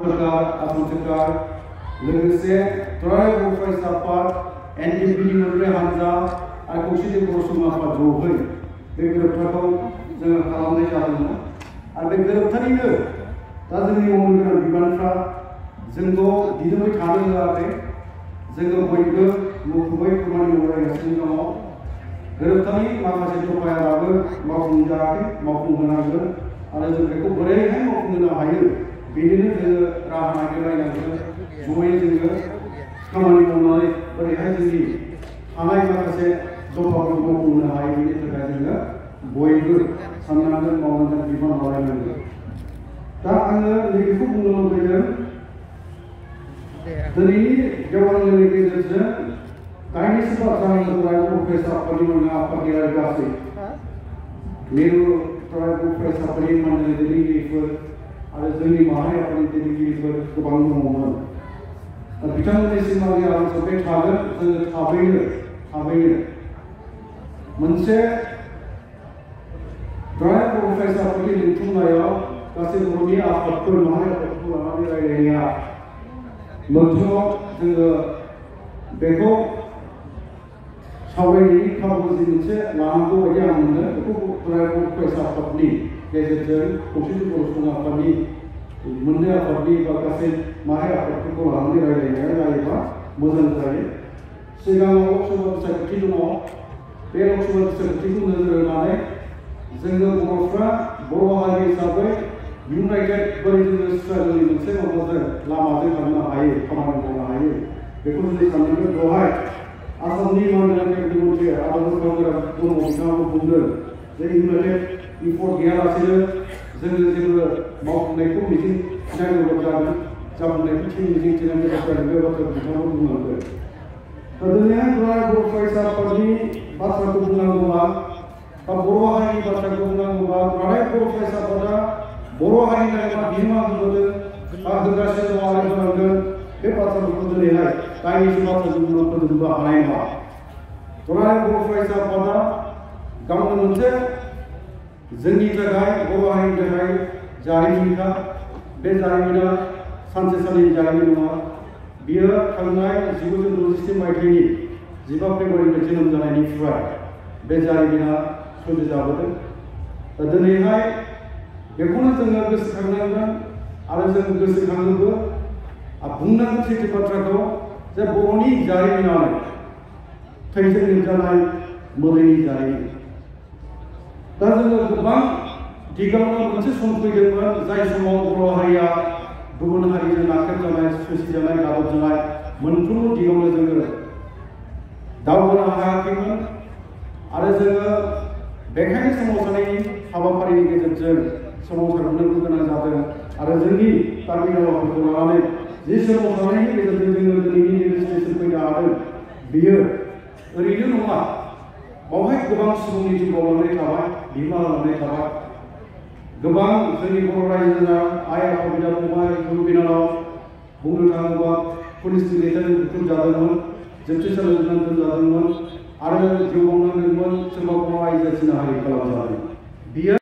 सरकार आसाम सरकार लोगोसे ट्राइब वेलफेयार आफाद एनडिपिनि मोनब्रै हानजा आरो खौसेथि बर' सुबुं आफाद ज'है बे गोरोबथाखौ जोङो खालामनाय जादोंमोन आरो बे गोरोबथानिनो दा जोंनि मावनो गोनां बिबानफ्रा जोंखौ दिदोमै थानो होआखै जोङो बयबो मुखुबै खामानि मावलायगासिनो दङ गोरोबथानि माखासे दफायाबो मावफुंजायाखै मावफुंहोनांगोन आरो जों बेखौ बोरैहाय मावफुंहोनो हायो बेनिनो जोङो राहा नागिरलायनांगोन ज'यै जोङो खामानि मावनानै बोरैहाय जोंनि थानाय माखासे दफाफोरखौ मावफुंहोनो हायो बेनि थाखाय जोङो बयबो साननांगोन मावनांगोन बिबान लालायनांगोन दा आङो नैबेखौ बुंनो लुबैदों दिनैनि गेवलांनि गेजेरजों दाइनैसो बाथ्रा ट्राइब वेलफेयार आफादनि आफादगिरि गासै मिरु ट्राइब वेलफेयार आफादनि माननि दैदेनगिरिफोर आरो जोंनि माहारि आफादनि दैदेनगिरिफोर गोबां दङमोन बिथांमोननिसिम आंनि आर'ज बे थागोन जोङो थाबैनो मोनसे ट्राइब वेलफेयार आफादनि लिंथुमनायाव गासै बर'नि आफादफोर माहारि आफादफोरखौ लानानै रायज्लायनाया मोगथाङाव जोङो बेखौ सावरायनायनि खाबुखौ जों मोनसे लानांगौ बायदि आं मोनो बेखौ ट्राइब वेलफेयार आफादनि गेजेरजों खौसेथि बर' सुबुं आफादनि मोननै आफादनि बा गासै माहारि आफादफोरखौ लानानै रायज्लायनाया जायोबा मोजां जायो सिगाङाव लोकसभा बिसायख'थि दङ बे लोकसभा बिसायख'थिखौ नोजोर होनानै जोङो बर'फ्रा बर' हारि हिसाबै इउनाइटेड बोरै जोङो स्ट्रागलनि मोनसे माबाजों लामाजों थांनो हायो खामानि मावनो हायो बेखौ जुदि साननांगोन बेवहाय आसामनि मानगोनां केबिनेट मन्थ्रि आदालत गावबुरा दङ बिथाङाबो बुंदों जे इउनाइटेड इफर्ट गैयालासेनो जोङो जेबो मावफुंनायखौ मिजिं थिनांगौ जागोन जाफुंनायखौ मिजिं थिनांगौ जागोन बे बाथ्राखौ बिथाङाबो बुंलांगोन दिनैहाय ट्राइब वेलफेयार आफादनि बाथ्राखौ बुंनांगौबा बा बर' हारिनि बाथ्राखौ बुंनांगौबा ट्राइब वेलफेयार आफादा बर' हारिनि थाखाय बिहोमा होबोदों बा होगासिनो दं आरो होनांगोन बे बाथ्राफोरखौ दिनैहाय दाइनैसो बाथ्राजों बुंना फोजोबनो हानाय नङा ट्राइब वेलफेयार आफादा गावनो मोनसे जोंनि थाखाय बर' हारिनि थाखाय जारिमिनखा बे जारिमिना सानसे साननैनि जारिमिन नङा बियो थांनाय 1967 मायथाइनि 15 फेब्रुवारिनि जोनोम जानायनिफ्राय बे जारिमिना सोरजिजाबोदों दा दिनैहाय बेखौनो जोङो गोसोखांनांगोन आरो जों गोसोखाङोबो बुंनांगौ सैथो बाथ्राखौ जे बर'नि जारिमिनानो थैजों लिरजानाय मोदैनि जारिमिन दा जोङो गोबां दिगावनो मोनसे सम फैदोंमोन जाय समाव बर' हारिया गुबुन हारिजों नाख्रेबजानाय सुसिजानाय गादबजानाय मोनफ्रोमबो दिगावनो जोङो दावगानो हायाखैमोन आरो जोङो बेखायनो सोमावसारनायनि हाबाफारिनि गेजेरजों सोमावसारनो गोनां जादों आरो जोंनि गामि गावाफोरखौ लानानै जे सोमावसारनायनि गेजेरजों जोङो दिनैनि नैबे स्टेजसिम फैनो हादों बेयो ओरैनो नङा बावहाय गोबां सुबुंनि जिउ बावलांनाय थाबाय बिहोमा होलांनाय थाबाय गोबां जोंनि बर' रायजोनि आइ आफा बिदा फंबाय बिब' बिनानाव बुंनो थाङोबा पुलिसनि गेजेरजों बुथुम जादोंमोन जोबथेसालियाव दोनजादोंमोन आरो जिउ बावनांदोंमोन सोरबा बर' आइजो सिनाहारि खालामजादों बियो